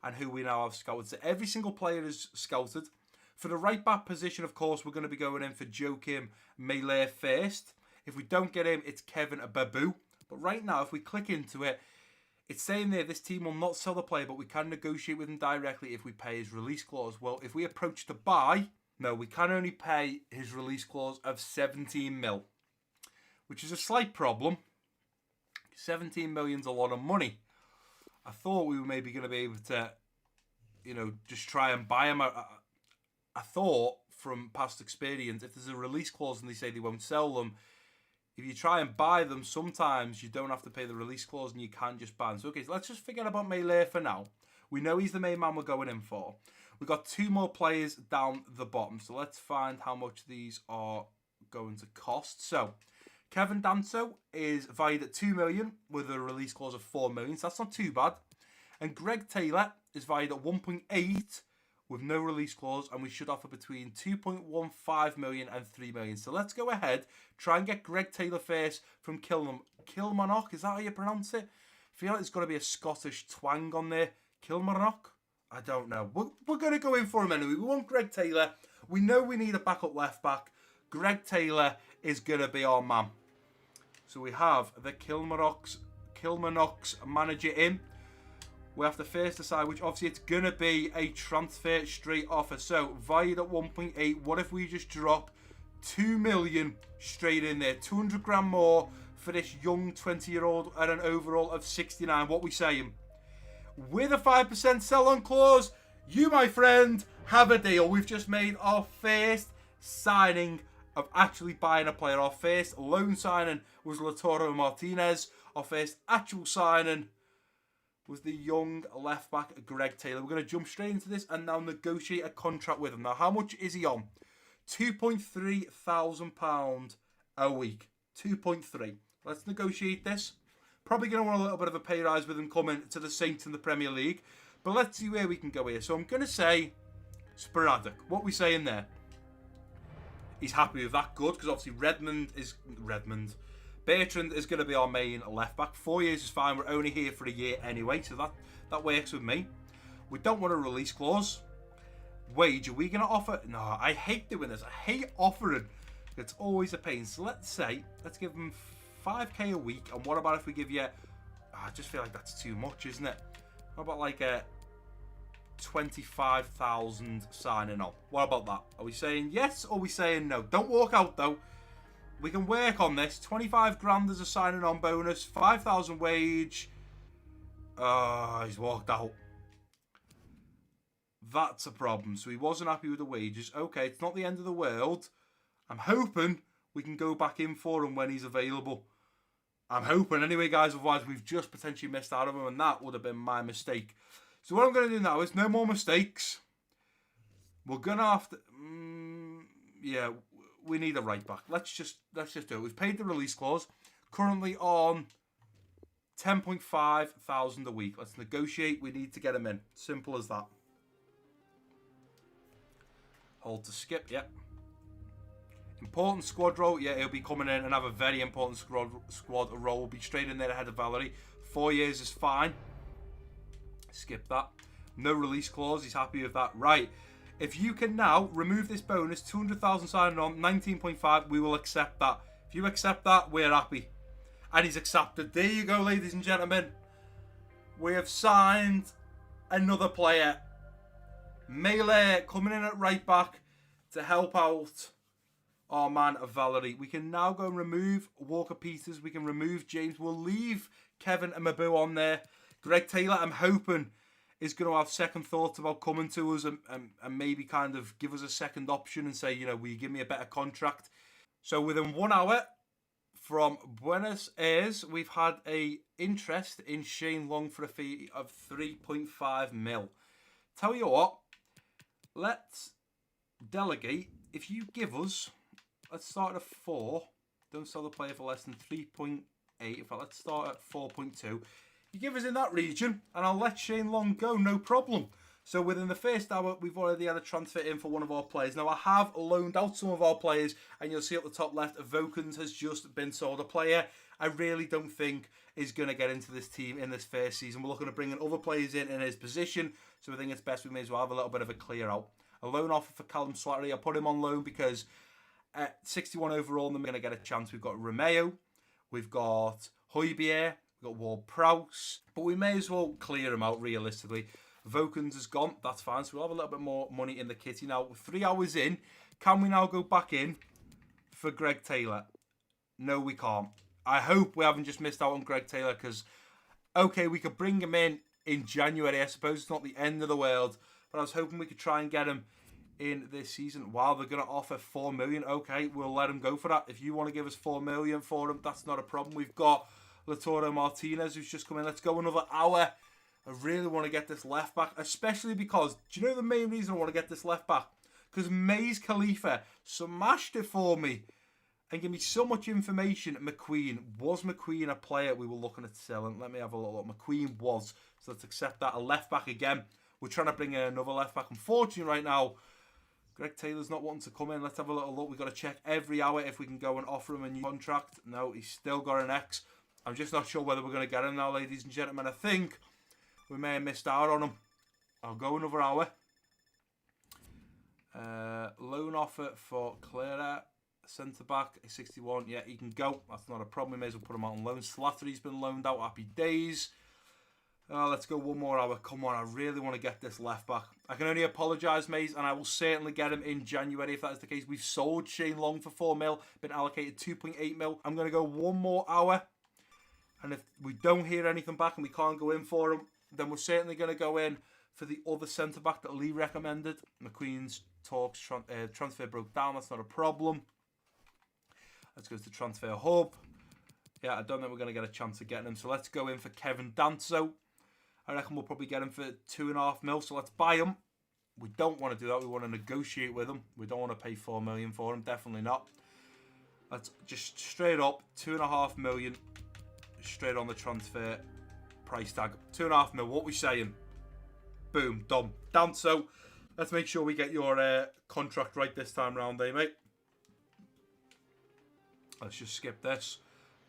and who we now have scouted. So every single player is scouted. For the right back position, of course, we're going to be going in for Joachim Melee first. If we don't get him, it's Kevin Babu. But right now, if we click into it, it's saying there this team will not sell the player, but we can negotiate with him directly if we pay his release clause. Well, if we approach to buy, no, we can only pay his release clause of 17 mil, which is a slight problem. 17 million's a lot of money. I thought we were maybe going to be able to, just try and buy him. I thought from past experience, if there's a release clause and they say they won't sell them, if you try and buy them, sometimes you don't have to pay the release clause and you can just buy them. So, okay, so let's just forget about Melee for now. We know he's the main man we're going in for. We've got 2 more players down the bottom. So let's find how much these are going to cost. So, Kevin Danso is valued at 2 million with a release clause of 4 million. So that's not too bad. And Greg Taylor is valued at 1.8 with no release clause, and we should offer between 2.15 million and 3 million. So let's go ahead, try and get Greg Taylor first from Kilmarnock. Is that how you pronounce it? I feel like there's got to be a Scottish twang on there. Kilmarnock? I don't know. We're going to go in for him anyway. We want Greg Taylor. We know we need a backup left back. Greg Taylor is going to be our man. So we have the Kilmarnock's manager in. We have to first decide which, obviously it's going to be a transfer straight offer. So valued at 1.8, what if we just drop 2 million straight in there? 200 grand more for this young 20-year-old at an overall of 69. What we saying? With a 5% sell-on clause, you, my friend, have a deal. We've just made our first signing of actually buying a player. Our first loan signing was Lautaro Martinez. Our first actual signing was the young left back Greg Taylor. We're going to jump straight into this and now negotiate a contract with him. Now, how much is he on? £2.3 thousand a week. 2.3. Let's negotiate this. Probably going to want a little bit of a pay rise with him coming to the Saints in the Premier League. But let's see where we can go here. So I'm going to say sporadic. What are we saying there? He's happy with that. Good, because obviously Bertrand is going to be our main left back. 4 years is fine. We're only here for a year anyway, so that works with me. We don't want a release clause. Wage, are we going to offer? No, I hate doing this. I hate offering. It's always a pain. So let's give him 5k a week. And what about if we give you, I just feel like that's too much, isn't it? How about like a 25,000 signing on? What about that? Are we saying yes or are we saying no? Don't walk out though. We can work on this. 25 grand as a signing on bonus. 5,000 wage. He's walked out. That's a problem. So he wasn't happy with the wages. Okay, it's not the end of the world. I'm hoping we can go back in for him when he's available. I'm hoping. Anyway, guys, otherwise we've just potentially missed out on him, and that would have been my mistake. So what I'm going to do now is no more mistakes. We're going to have to... yeah, we need a right back. Let's just do it. We've paid the release clause. Currently on 10.5 thousand a week. Let's negotiate. We need to get him in. Simple as that. Hold to skip. Yep. Important squad role. Yeah, he'll be coming in and have a very important squad role. We'll be straight in there ahead of Valerie. 4 years is fine. Skip that. No release clause. He's happy with that. Right. If you can now remove this bonus, 200,000 signing on, 19.5, we will accept that. If you accept that, we're happy. And he's accepted. There you go, ladies and gentlemen. We have signed another player. Melee coming in at right back to help out our man Valerie. We can now go and remove Walker Peters. We can remove James. We'll leave Kevin and Mabu on there. Greg Taylor, I'm hoping, is going to have second thoughts about coming to us and maybe kind of give us a second option and say, you know, will you give me a better contract? So within 1 hour from Buenos Aires, we've had a interest in Shane Long for a fee of 3.5 mil. Tell you what, let's delegate. If you give us, let's start at 4. Don't sell the player for less than 3.8. In fact, let's start at 4.2. You give us in that region, and I'll let Shane Long go, no problem. So within the first hour, we've already had a transfer in for one of our players. Now, I have loaned out some of our players, and you'll see at the top left, Vokens has just been sold. A player I really don't think is going to get into this team in this first season. We're looking to bring in other players in his position, so I think it's best we may as well have a little bit of a clear out. A loan offer for Callum Slattery. I put him on loan because at 61 overall, and then we're going to get a chance. We've got Romeo, we've got Højbjerg, we've got Ward-Prowse, but we may as well clear him out realistically. Vokens has gone, that's fine, so we'll have a little bit more money in the kitty. Now, 3 hours in, can we now go back in for Greg Taylor? No, we can't. I hope we haven't just missed out on Greg Taylor because, okay, we could bring him in January. I suppose it's not the end of the world, but I was hoping we could try and get him in this season. Wow, they're going to offer 4 million. Okay, we'll let him go for that. If you want to give us 4 million for him, that's not a problem. We've got Lautaro Martinez who's just come in. Let's go another hour. I really want to get this left back, especially because, do you know the main reason I want to get this left back? Because Maze Khalifa smashed it for me and gave me so much information. McQueen. Was McQueen a player we were looking at selling? Let me have a little look. McQueen was. So let's accept that. A left back again. We're trying to bring in another left back. Unfortunately, right now, Greg Taylor's not wanting to come in. Let's have a little look. We've got to check every hour if we can go and offer him a new contract. No, he's still got an X. I'm just not sure whether we're going to get him now, ladies and gentlemen. I think we may have missed out on him. I'll go another hour. Loan offer for Clara, centre-back, 61. Yeah, he can go. That's not a problem. We may as well put him out on loan. Slattery's been loaned out. Happy days. Let's go 1 more hour. Come on, I really want to get this left back. I can only apologise, Maze, and I will certainly get him in January if that is the case. We've sold Shane Long for 4 mil, been allocated 2.8 mil. I'm going to go 1 more hour, and if we don't hear anything back and we can't go in for him, then we're certainly going to go in for the other centre-back that Lee recommended. McQueen's talks transfer broke down. That's not a problem. Let's go to Transfer Hub. Yeah, I don't think we're going to get a chance of getting him. So let's go in for Kevin Danso. I reckon we'll probably get him for 2.5 mil. So let's buy him. We don't want to do that. We want to negotiate with him. We don't want to pay 4 million for him. Definitely not. Let's just straight up 2.5 million. Straight on the transfer price tag. 2.5 mil. What we saying? Boom. Done. Danso. Let's make sure we get your contract right this time round, eh, mate? Let's just skip this.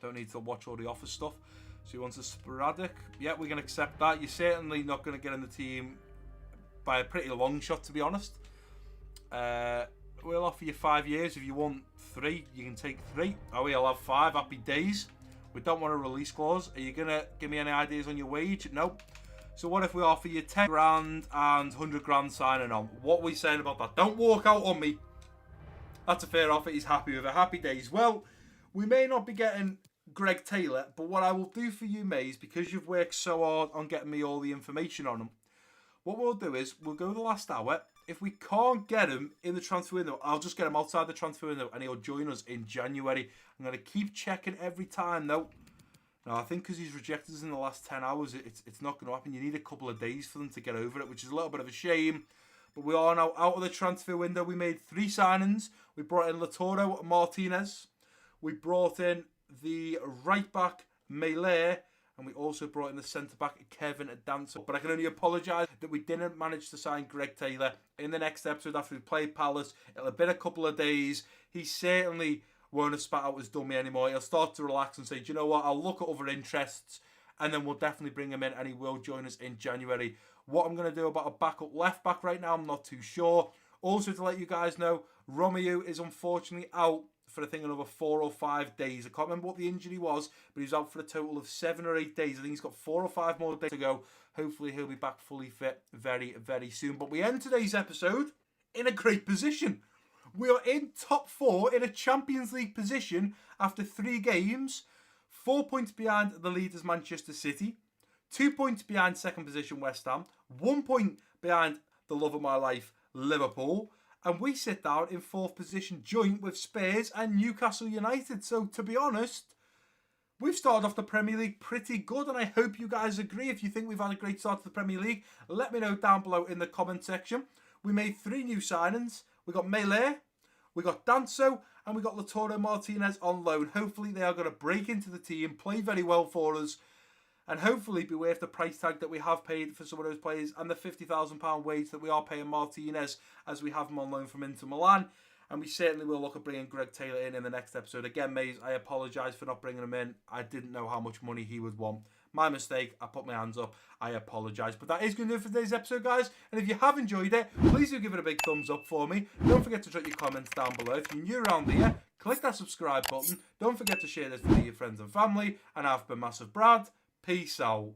Don't need to watch all the offer stuff. So he wants a sporadic. Yeah, we can accept that. You're certainly not going to get in the team by a pretty long shot, to be honest. We'll offer you 5 years. If you want 3, you can take 3. Oh, we'll have 5. Happy days. We don't want a release clause. Are you going to give me any ideas on your wage? Nope. So what if we offer you 10 grand and 100 grand signing on? What are we saying about that? Don't walk out on me. That's a fair offer. He's happy with it. Happy days. Well, we may not be getting Greg Taylor, but what I will do for you, Maze, because you've worked so hard on getting me all the information on him, what we'll do is we'll go the last hour. If we can't get him in the transfer window, I'll just get him outside the transfer window and he'll join us in January. I'm going to keep checking every time, though. Now, I think because he's rejected us in the last 10 hours, it's not going to happen. You need a couple of days for them to get over it, which is a little bit of a shame. But we are now out of the transfer window. We made 3 signings. We brought in Lautaro Martinez. We brought in the right back, Melee. And we also brought in the centre-back, Kevin Danso. But I can only apologise that we didn't manage to sign Greg Taylor. In the next episode, after we played Palace, it'll have been a couple of days. He certainly won't have spat out his dummy anymore. He'll start to relax and say, do you know what, I'll look at other interests. And then we'll definitely bring him in and he will join us in January. What I'm going to do about a backup left back right now, I'm not too sure. Also, to let you guys know, Romeo is unfortunately out for, I think, another 4 or 5 days. I can't remember what the injury was, but he's out for a total of 7 or 8 days. I think he's got 4 or 5 more days to go. Hopefully, he'll be back fully fit very, very soon. But we end today's episode in a great position. We are in top 4 in a Champions League position after 3 games. 4 points behind the leaders Manchester City. 2 points behind second position West Ham. 1 point behind the love of my life Liverpool. And we sit down in 4th position joint with Spurs and Newcastle United. So, to be honest, we've started off the Premier League pretty good, and I hope you guys agree. If you think we've had a great start to the Premier League, let me know down below in the comment section. We made 3 new signings. We got Mele, we got Danso, and we got Lautaro Martinez on loan. Hopefully they are going to break into the team, play very well for us, and hopefully be worth the price tag that we have paid for some of those players and the £50,000 wage that we are paying Martinez as we have him on loan from Inter Milan. And we certainly will look at bringing Greg Taylor in the next episode. Again, Maze, I apologise for not bringing him in. I didn't know how much money he would want. My mistake. I put my hands up. I apologise. But that is going to do it for today's episode, guys. And if you have enjoyed it, please do give it a big thumbs up for me. Don't forget to drop your comments down below. If you're new around here, click that subscribe button. Don't forget to share this with your friends and family. And I've been Massive Brad. Peace out.